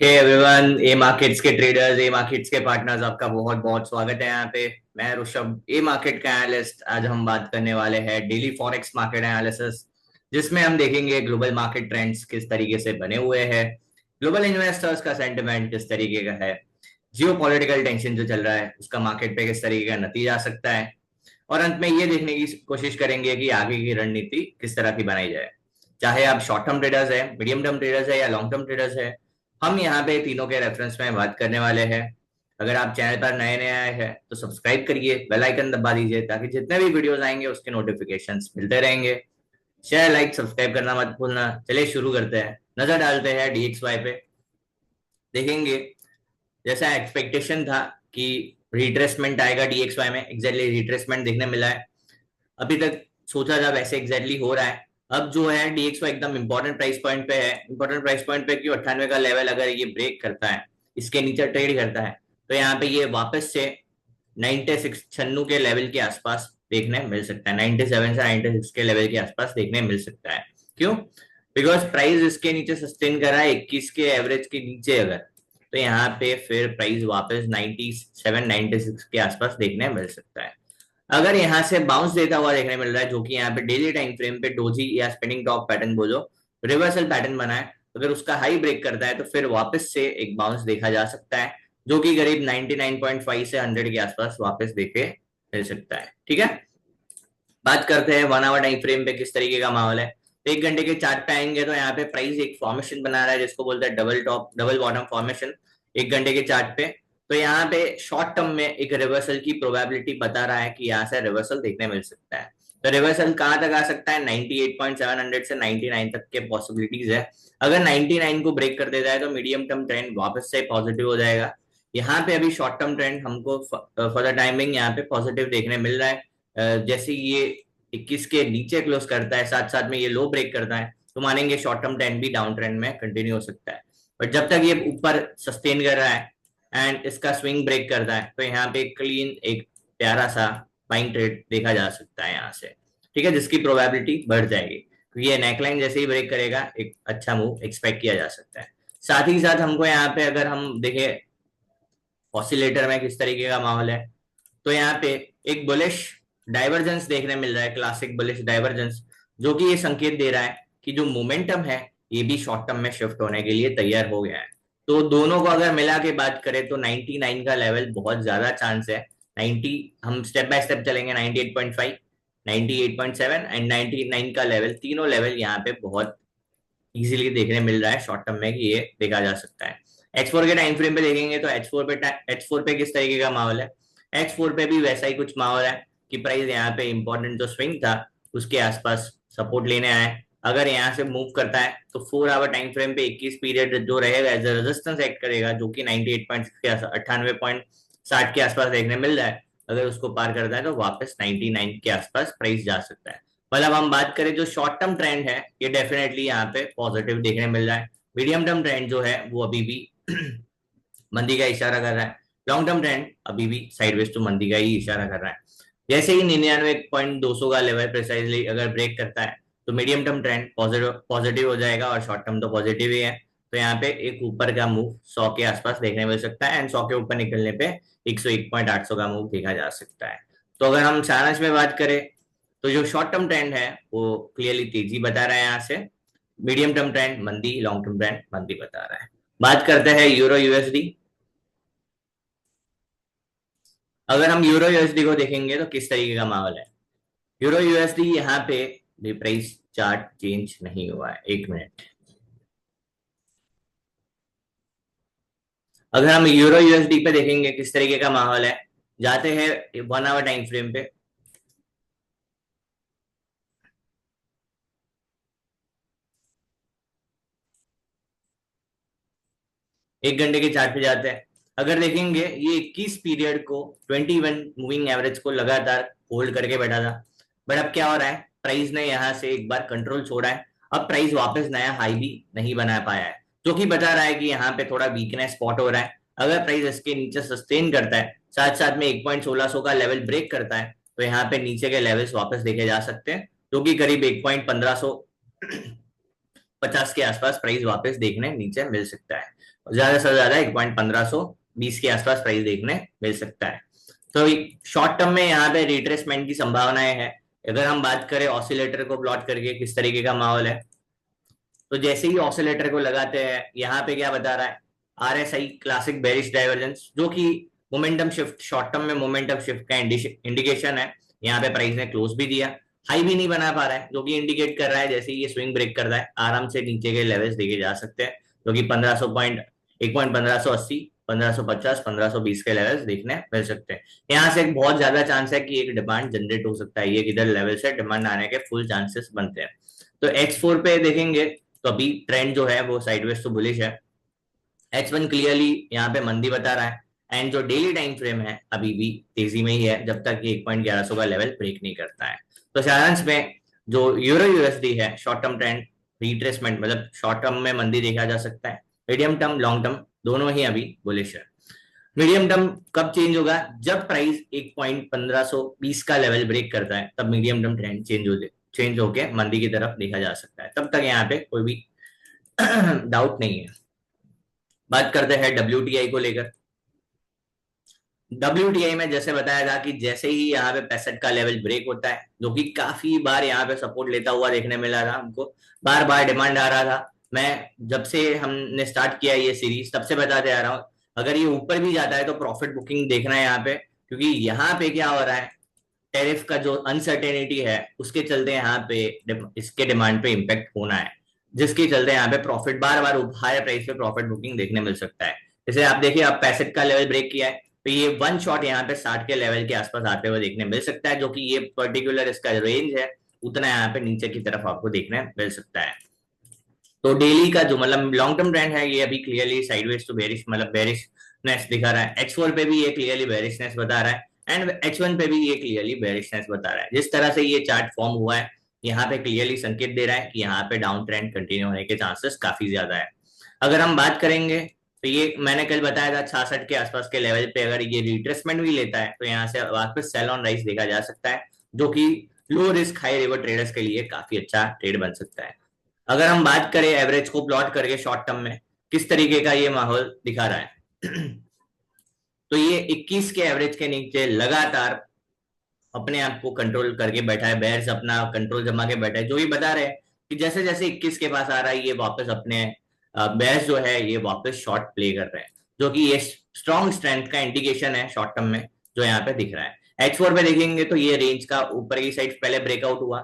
Hey everyone, ए markets के traders, ए markets के partners, आपका बहुत बहुत स्वागत है यहाँ पे। मैं ऋषभ, ए मार्केट का एनालिस्ट। आज हम बात करने वाले हैं डेली फॉरेक्स मार्केट एनालिसिस, जिसमें हम देखेंगे ग्लोबल मार्केट ट्रेंड्स किस तरीके से बने हुए हैं, ग्लोबल इन्वेस्टर्स का सेंटिमेंट किस तरीके का है, जियो पॉलिटिकल टेंशन जो चल रहा है उसका मार्केट पे किस तरीके का नतीजा आ सकता है, और अंत में ये देखने की कोशिश करेंगे कि आगे की रणनीति किस तरह की बनाई जाए। चाहे आप शॉर्ट टर्म ट्रेडर्स है, मीडियम टर्म ट्रेडर्स है या लॉन्ग टर्म ट्रेडर्स है, हम यहाँ पे तीनों के रेफरेंस में बात करने वाले हैं। अगर आप चैनल पर नए नए आए हैं तो सब्सक्राइब करिए, बेल आइकन दबा दीजिए ताकि जितने भी वीडियोस आएंगे उसके नोटिफिकेशंस मिलते रहेंगे। शेयर लाइक सब्सक्राइब करना मत भूलना। चलिए शुरू करते हैं, नजर डालते हैं डीएक्सवाई पे। देखेंगे जैसा एक्सपेक्टेशन था कि रिट्रेसमेंट आएगा डीएक्सवाई में, एग्जैक्टली रिट्रेसमेंट देखने मिला है। अभी तक सोचा था वैसे एग्जैक्टली हो रहा है। अब जो है डीएक्सवाई एकदम इंपॉर्टेंट प्राइस पॉइंट पे है। इंपॉर्टेंट प्राइस पॉइंट पे क्यों? 98 का लेवल अगर ये ब्रेक करता है, इसके नीचे ट्रेड करता है, तो यहाँ पे ये वापस से 96 96 के लेवल के आसपास देखने मिल सकता है। 97 से 96 के लेवल के आसपास देखने मिल सकता है। क्यों? बिकॉज प्राइस इसके नीचे सस्टेन कर रहा है 21 के एवरेज के नीचे। अगर तो यहाँ पे फिर प्राइस वापस 97 96 के आसपास देखने मिल सकता है। अगर यहाँ से बाउंस देता हुआ देखने मिल रहा है, जो कि यहाँ पे डेली टाइम फ्रेम पे डोजी या स्पिनिंग टॉप पैटर्न बोलो, रिवर्सल पैटर्न बना है, अगर उसका हाई ब्रेक करता है तो फिर वापस से एक बाउंस देखा जा सकता है, जो कि करीब 99.5 से 100 के आसपास वापस देखे मिल सकता है। ठीक है, बात करते हैं 1 आवर टाइम फ्रेम पे किस तरीके का माहौल है। तो 1 घंटे के चार्ट पे आएंगे तो यहाँ पे प्राइस एक फॉर्मेशन बना रहा है जिसको बोलते हैं double top double bottom formation 1 घंटे के चार्ट पे। तो यहाँ पे शॉर्ट टर्म में एक रिवर्सल की प्रोबेबिलिटी बता रहा है कि यहाँ से रिवर्सल देखने मिल सकता है। तो रिवर्सल कहाँ तक आ सकता है? 98.700 से 99 तक के पॉसिबिलिटीज है। अगर 99 को ब्रेक कर देता है तो मीडियम टर्म ट्रेंड वापस से पॉजिटिव हो जाएगा। यहाँ पे अभी शॉर्ट टर्म ट्रेंड हमको फॉर द टाइमिंग यहाँ पे पॉजिटिव देखने मिल रहा है। जैसे ये 21 के नीचे क्लोज करता है, साथ साथ में ये लो ब्रेक करता है, तो मानेंगे शॉर्ट टर्म ट्रेंड भी डाउन ट्रेंड में कंटिन्यू हो सकता है। बट जब तक ये ऊपर सस्टेन कर रहा है एंड इसका स्विंग ब्रेक करता है, तो यहाँ पे क्लीन एक प्यारा सा बाइंग ट्रेड देखा जा सकता है यहाँ से। ठीक है, जिसकी प्रोबेबिलिटी बढ़ जाएगी क्योंकि ये नेकलाइन जैसे ही ब्रेक करेगा एक अच्छा मूव एक्सपेक्ट किया जा सकता है। साथ ही साथ हमको यहाँ पे अगर हम देखें ऑसिलेटर में किस तरीके का माहौल है, तो यहाँ पे एक बुलिश डाइवर्जेंस देखने मिल रहा है, क्लासिक बुलिश डाइवर्जेंस, जो कि ये संकेत दे रहा है कि जो मोमेंटम है ये भी शॉर्ट टर्म में शिफ्ट होने के लिए तैयार हो गया है। तो दोनों को अगर मिला के बात करें तो 99 का लेवल बहुत ज्यादा चांस है। 90 हम स्टेप बाय स्टेप चलेंगे, 98.5, 98.7 एंड 99 का लेवल, तीनों लेवल यहाँ पे बहुत इजीली देखने मिल रहा है शॉर्ट टर्म में कि ये देखा जा सकता है। H4 के टाइम फ्रेम पे देखेंगे तो H4 पे किस तरीके का माहौल है? H4 पे भी वैसा ही कुछ माहौल है कि प्राइस यहाँ पे इंपॉर्टेंट जो स्विंग था उसके आसपास सपोर्ट लेने आया है। अगर यहाँ से मूव करता है तो 4 आवर टाइम फ्रेम पे 21 पीरियड जो रहेगा एज रेजिस्टेंस एक्ट करेगा, जो कि 98.6 के 98.60 के आसपास देखने मिल रहा है। अगर उसको पार करता है तो वापस 99 के आसपास प्राइस जा सकता है। मतलब हम बात करें जो शॉर्ट टर्म ट्रेंड है ये डेफिनेटली यहाँ पे पॉजिटिव देखने मिल रहा है। मीडियम टर्म ट्रेंड जो है वो अभी भी मंदी का इशारा कर रहा है। लॉन्ग टर्म ट्रेंड अभी भी साइडवेज टू मंदी का ही इशारा कर रहा है। जैसे ही 99.200 का लेवल प्रिसाइजली अगर ब्रेक करता है तो medium term trend positive positive हो जाएगा और शॉर्ट टर्म तो पॉजिटिव ही है। तो यहाँ पे एक ऊपर का मूव 100 के आसपास देखने मिल सकता है एंड 100 के ऊपर निकलने पे 101.800 का मूव देखा जा सकता है। तो अगर हम सारांश में बात करें तो जो शॉर्ट टर्म ट्रेंड है वो क्लियरली तेजी बता रहा है यहाँ से, मीडियम टर्म ट्रेंड मंदी, लॉन्ग टर्म ट्रेंड मंदी बता रहा है। बात करते हैं यूरो यूएसडी। अगर हम यूरो यूएसडी को देखेंगे तो किस तरीके का माहौल है? यूरो यूएसडी यहाँ पे भी प्राइस चार्ट चेंज नहीं हुआ है। 1 मिनट, अगर हम यूरो यूएसडी पे देखेंगे किस तरीके का माहौल है, जाते हैं 1 आवर टाइम फ्रेम पे। 1 घंटे के चार्ट पे जाते हैं, अगर देखेंगे ये 21 पीरियड को 21 मूविंग एवरेज को लगातार होल्ड करके बैठा था। बट अब क्या हो रहा है, प्राइस ने यहाँ से एक बार कंट्रोल छोड़ा है। अब प्राइस वापस नया हाई भी नहीं बना पाया है, जो कि बता रहा है कि यहाँ पे थोड़ा वीकनेस स्पॉट हो रहा है। अगर प्राइस इसके नीचे सस्टेन करता है, साथ साथ में 1.1600 का लेवल ब्रेक करता है, तो यहाँ पे नीचे के लेवल्स वापस देखे जा सकते हैं, जो कि करीब 1.1500 50 के आसपास प्राइस वापस देखने नीचे मिल सकता है। ज्यादा से ज्यादा 1.1520 के आसपास प्राइस देखने मिल सकता है। तो शॉर्ट टर्म में यहाँ पे रिट्रेसमेंट की संभावनाएं है। अगर हम बात करें ऑसिलेटर को प्लॉट करके किस तरीके का माहौल है, तो जैसे ही ऑसिलेटर को लगाते हैं यहाँ पे क्या बता रहा है, RSI क्लासिक बेरिश डाइवर्जेंस, जो कि मोमेंटम शिफ्ट, शॉर्ट टर्म में मोमेंटम शिफ्ट का इंडिकेशन है। यहाँ पे प्राइस ने क्लोज भी दिया, हाई भी नहीं बना पा रहा है, जो कि इंडिकेट कर रहा है जैसे ही ये स्विंग ब्रेक कर रहा है आराम से नीचे के लेवल्स देखे जा सकते हैं, जो कि 1580, 1550, 1520 के लेवल्स देखने मिल सकते हैं। यहाँ से एक बहुत ज्यादा चांस है कि एक डिमांड जनरेट हो सकता है, ये किधर लेवल से डिमांड आने के फुल चांसेस बनते हैं। तो X4 पे देखेंगे तो अभी ट्रेंड जो है वो साइडवेज तो बुलिश है। H1 क्लियरली यहाँ पे मंदी बता रहा है, एंड जो डेली टाइम फ्रेम है अभी भी तेजी में ही है जब तक ये 1.1100 का लेवल ब्रेक नहीं करता है। तो सारांश में जो यूरो यूएसडी है, शॉर्ट टर्म ट्रेंड रिट्रेसमेंट, मतलब शॉर्ट टर्म में मंदी देखा जा सकता है, मीडियम टर्म लॉन्ग टर्म दोनों ही अभी बुलिश है। मीडियम टर्म कब चेंज होगा, जब प्राइस 1.1520 का लेवल ब्रेक करता है, तब मीडियम टर्म ट्रेंड चेंज होके मंदी की तरफ देखा जा सकता है। तब तक यहाँ पे कोई भी डाउट नहीं है। बात करते हैं WTI को लेकर। WTI में जैसे बताया था कि जैसे ही यहाँ पे 65 का लेवल ब्रेक होता है, जो कि काफी बार यहाँ पे सपोर्ट लेता हुआ देखने मिला था हमको, बार बार डिमांड आ रहा था। मैं जब से हमने स्टार्ट किया ये सीरीज तब से बताते आ रहा हूँ, अगर ये ऊपर भी जाता है तो प्रॉफिट बुकिंग देखना है यहाँ पे, क्योंकि यहाँ पे क्या हो रहा है, टैरिफ का जो अनसर्टेनिटी है उसके चलते यहाँ पे इसके डिमांड पे इम्पेक्ट होना है, जिसके चलते यहाँ पे प्रॉफिट बार बार हायर प्राइस पे प्रॉफिट बुकिंग देखने मिल सकता है। जैसे आप देखिए, आप 65 का लेवल ब्रेक किया है, तो ये वन शॉट यहाँ पे 60 के लेवल के आसपास आते हुए देखने मिल सकता है, जो कि ये पर्टिकुलर इसका रेंज है उतना यहाँ पे नीचे की तरफ आपको देखने मिल सकता है। तो डेली का जो मतलब लॉन्ग टर्म ट्रेंड है ये अभी क्लियरली साइडवेज टू बेरिश, मतलब बेरिशनेस दिखा रहा है। H4 पे भी ये क्लियरली बेरिशनेस बता रहा है, एंड H1 पे भी ये क्लियरली बेरिशनेस बता रहा है। जिस तरह से ये चार्ट फॉर्म हुआ है यहाँ पे क्लियरली संकेत दे रहा है कि यहाँ पे डाउन ट्रेंड कंटिन्यू होने के चांसेस काफी ज्यादा है। अगर हम बात करेंगे तो ये मैंने कल बताया था 66 के आसपास के लेवल पे अगर ये रिट्रेसमेंट भी लेता है तो यहाँ से वापस सेल ऑन राइज देखा जा सकता है, जो कि low risk high revert traders के लिए काफी अच्छा ट्रेड बन सकता है। अगर हम बात करें एवरेज को प्लॉट करके शॉर्ट टर्म में किस तरीके का ये माहौल दिखा रहा है तो ये 21 के एवरेज के नीचे लगातार अपने आप को कंट्रोल करके बैठा है, बेयर्स अपना कंट्रोल जमा के बैठा है, जो ये बता रहे हैं कि जैसे जैसे 21 के पास आ रहा है ये वापस अपने बेयर्स जो है ये वापस शॉर्ट प्ले कर रहे हैं, जो कि ये स्ट्रॉन्ग स्ट्रेंथ का इंडिकेशन है शॉर्ट टर्म में जो यहाँ पे दिख रहा है। H4 पे देखेंगे तो ये रेंज का ऊपर की साइड पहले ब्रेकआउट हुआ,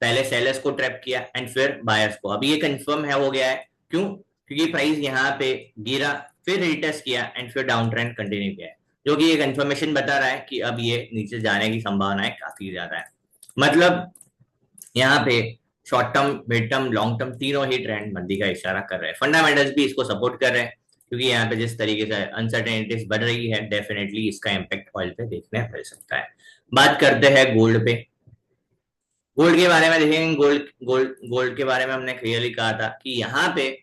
पहले सेलर्स को ट्रैप किया एंड फिर बायर्स को, अभी ये कंफर्म है हो गया है। क्यों? क्योंकि प्राइस यहाँ पे गिरा, फिर रिटेस्ट किया एंड फिर डाउन ट्रेंड कंटिन्यू किया है, जो कि ये कंफर्मेशन बता रहा है कि अब ये नीचे जाने की संभावना काफी ज्यादा है। मतलब यहाँ पे short term, mid term, long term तीनों ही ट्रेंड मंदी का इशारा कर रहे हैं। फंडामेंटल्स भी इसको सपोर्ट कर रहे हैं, क्योंकि यहाँ पे जिस तरीके से अनसर्टेनिटीज बढ़ रही है डेफिनेटली इसका इम्पैक्ट ऑयल पे देखने मिल सकता है। बात करते हैं गोल्ड पे। गोल्ड के बारे में देखेंगे, गोल्ड के बारे में हमने क्लियरली कहा था कि यहाँ पे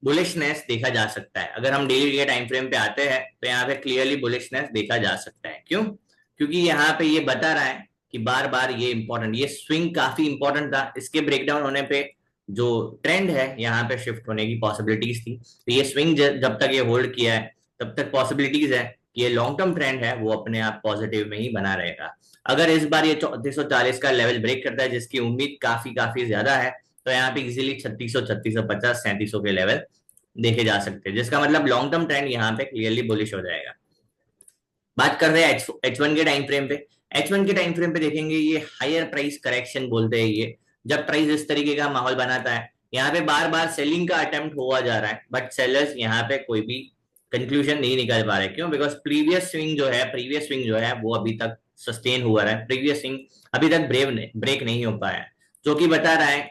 बुलिशनेस देखा जा सकता है। अगर हम डेली के टाइम फ्रेम पे आते हैं तो यहाँ पे क्लियरली बुलिशनेस देखा जा सकता है। क्यों? क्योंकि यहाँ पे ये बता रहा है कि बार बार ये इंपॉर्टेंट, ये स्विंग काफी इंपॉर्टेंट था, इसके ब्रेकडाउन होने पे जो ट्रेंड है यहाँ पे शिफ्ट होने की पॉसिबिलिटीज थी। तो ये स्विंग जब तक ये होल्ड किया है तब तक पॉसिबिलिटीज है कि ये लॉन्ग टर्म ट्रेंड है वो अपने आप पॉजिटिव में ही बना रहेगा। अगर इस बार ये 3440 का लेवल ब्रेक करता है, जिसकी उम्मीद काफी काफी ज्यादा है, तो यहाँ पे इजीली 3600, 3650, 3700 के लेवल देखे जा सकते हैं, जिसका मतलब लॉन्ग टर्म ट्रेंड यहाँ पे क्लियरली बुलिश हो जाएगा। बात कर रहे हैं H1 के टाइम फ्रेम पे। H1 के टाइम फ्रेम पे देखेंगे ये हायर प्राइस करेक्शन बोलते हैं ये, जब प्राइस इस तरीके का माहौल बनाता है, यहाँ पे बार बार सेलिंग का अटेम्प्ट हुआ जा रहा है, बट सेलर्स यहाँ पे कोई भी कंक्लूजन नहीं निकाल पा रहे। क्यों? बिकॉज प्रीवियस स्विंग जो है वो अभी तक सस्टेन हुआ रहा है, प्रीवियस स्विंग अभी तक ब्रेक नहीं हो पाया, जो कि बता रहा है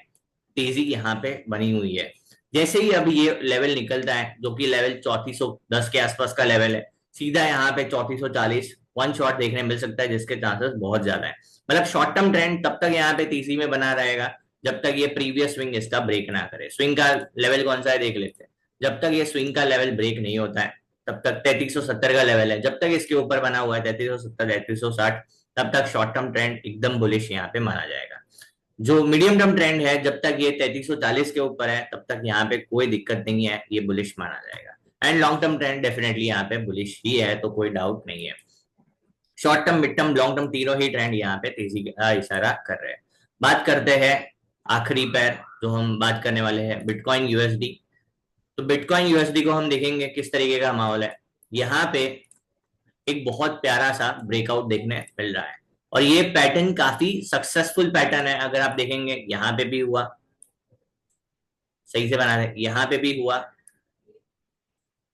तेजी यहाँ पे बनी हुई है। जैसे ही अब ये लेवल निकलता है, जो कि लेवल 3410 के आसपास का लेवल है, सीधा यहाँ पे 3440 वन शॉट देखने मिल सकता है, जिसके चांसेस बहुत ज्यादा है। मतलब शॉर्ट टर्म ट्रेंड तब तक यहाँ पे तेजी में बना रहेगा जब तक ये प्रीवियस स्विंग इसका ब्रेक ना करे। स्विंग का लेवल कौन सा है देख लेते हैं। जब तक ये स्विंग का लेवल ब्रेक नहीं होता है तब तक 3370 का लेवल है, जब तक इसके ऊपर बना हुआ है 3370, 3360, तब तक शॉर्ट टर्म ट्रेंड एकदम बुलिश यहाँ पे माना जाएगा। जो मीडियम टर्म ट्रेंड है, जब तक ये 3340 के ऊपर है तब तक यहाँ पे कोई दिक्कत नहीं है, ये बुलिश माना जाएगा। And long term trend definitely यहाँ पे बुलिश ही है, तो कोई डाउट नहीं है। Short term, mid term, long term तीनों ही ट्रेंड यहाँ पे तेजी का इशारा कर रहे हैं। बात करते हैं आखिरी पैर जो हम बात करने वाले हैं, बिटकॉइन यूएसडी। तो बिटकॉइन यूएसडी को हम देखेंगे किस तरीके का माहौल है। यहाँ पे एक बहुत प्यारा सा ब्रेकआउट देखने मिल रहा है, और ये पैटर्न काफी सक्सेसफुल पैटर्न है। अगर आप देखेंगे यहाँ पे भी हुआ, सही से बना है, यहाँ पे भी हुआ,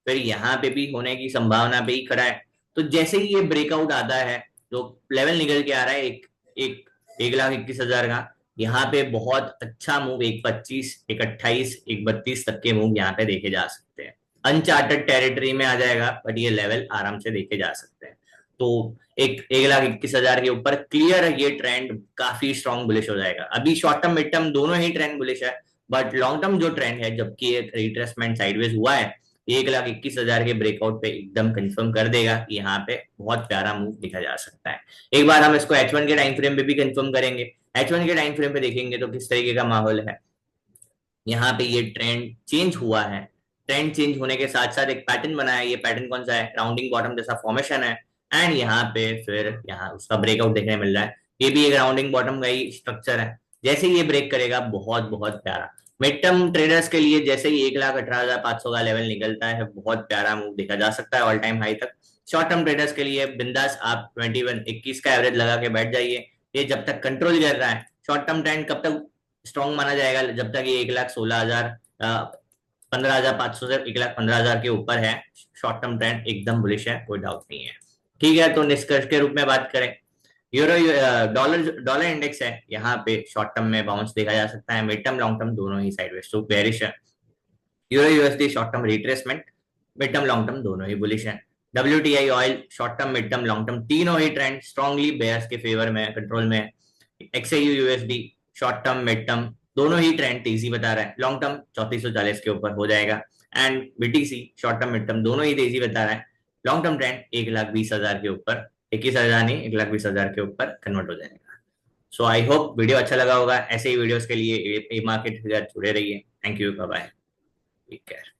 फिर यहाँ पे भी होने की संभावना पे ही खड़ा है। तो जैसे ही ये ब्रेकआउट आता है, जो लेवल निकल के आ रहा है एक 1,21,000 का, यहाँ पे बहुत अच्छा मूव 1,25, 1,28, 1,32 तक के मूव यहाँ पे देखे जा सकते हैं। अनचार्टेड टेरिटरी में आ जाएगा, बट ये लेवल आराम से देखे जा सकते हैं। तो 1,21,000 के ऊपर क्लियर है, ये ट्रेंड काफी स्ट्रॉन्ग बुलिश हो जाएगा। अभी शॉर्ट टर्म, मिड टर्म दोनों ही ट्रेंड बुलिश है, बट लॉन्ग टर्म जो ट्रेंड है, जबकि एक रिट्रेसमेंट साइडवेज हुआ है, 1,21,000 के ब्रेकआउट पे एकदम कंफर्म कर देगा कि यहाँ पे बहुत प्यारा मूव दिखा जा सकता है। एक बार हम इसको H1 के टाइम फ्रेम पे भी कंफर्म करेंगे। H1 के टाइम फ्रेम पे देखेंगे तो किस तरीके का माहौल है। यहाँ पे ये ट्रेंड चेंज हुआ है, ट्रेंड चेंज होने के साथ साथ एक पैटर्न बना है। ये पैटर्न कौन सा है? राउंडिंग बॉटम जैसा फॉर्मेशन है। एंड यहाँ पे फिर यहाँ उसका ब्रेकआउट देखने मिल रहा है। ये भी एक राउंडिंग बॉटम का ही स्ट्रक्चर है। जैसे ही ये ब्रेक करेगा, बहुत बहुत प्यारा मिड टर्म ट्रेडर्स के लिए, जैसे ही 1,18,500 का लेवल निकलता है, बहुत प्यारा मूव देखा जा सकता है ऑल टाइम हाई तक। शॉर्ट टर्म ट्रेडर्स के लिए बिंदास आप 21 का एवरेज लगा के बैठ जाइए। ये जब तक कंट्रोल कर रहा है, शॉर्ट टर्म ट्रेंड कब तक स्ट्रॉन्ग माना जाएगा? जब तक ये 1,16,000, 15,500 से 1,15,000 के ऊपर है, शॉर्ट टर्म ट्रेंड एकदम बुलिश है, कोई डाउट नहीं है। ठीक है, तो निष्कर्ष के रूप में बात करें, यूरो डॉलर डॉलर इंडेक्स है, यहाँ पे शॉर्ट टर्म में बाउंस देखा जा सकता है। मिड टर्म, लॉन्ग टर्म दोनों ही साइडवेज तो बेरिश है। Euro USD short term retracement, mid term, long term दोनों ही बुलिश है। WTI oil short term, mid term, long term तीनों ही ट्रेंड स्ट्रांगली बेयर्स के फेवर में, कंट्रोल में। XAU USD short term, mid term दोनों ही trend तेजी बता रहा है। लॉन्ग टर्म 3440 के ऊपर हो जाएगा। And BTC short term, mid term दोनों ही तेजी बता रहा है। लॉन्ग टर्म ट्रेंड 1,20,000 के ऊपर, 21,000 नहीं, 1,20,000 के ऊपर कन्वर्ट हो जाएगा। सो आई होप वीडियो अच्छा लगा होगा। ऐसे ही वीडियोस के लिए ए मार्केट जुड़े रहिए। Thank you, bye bye, take care.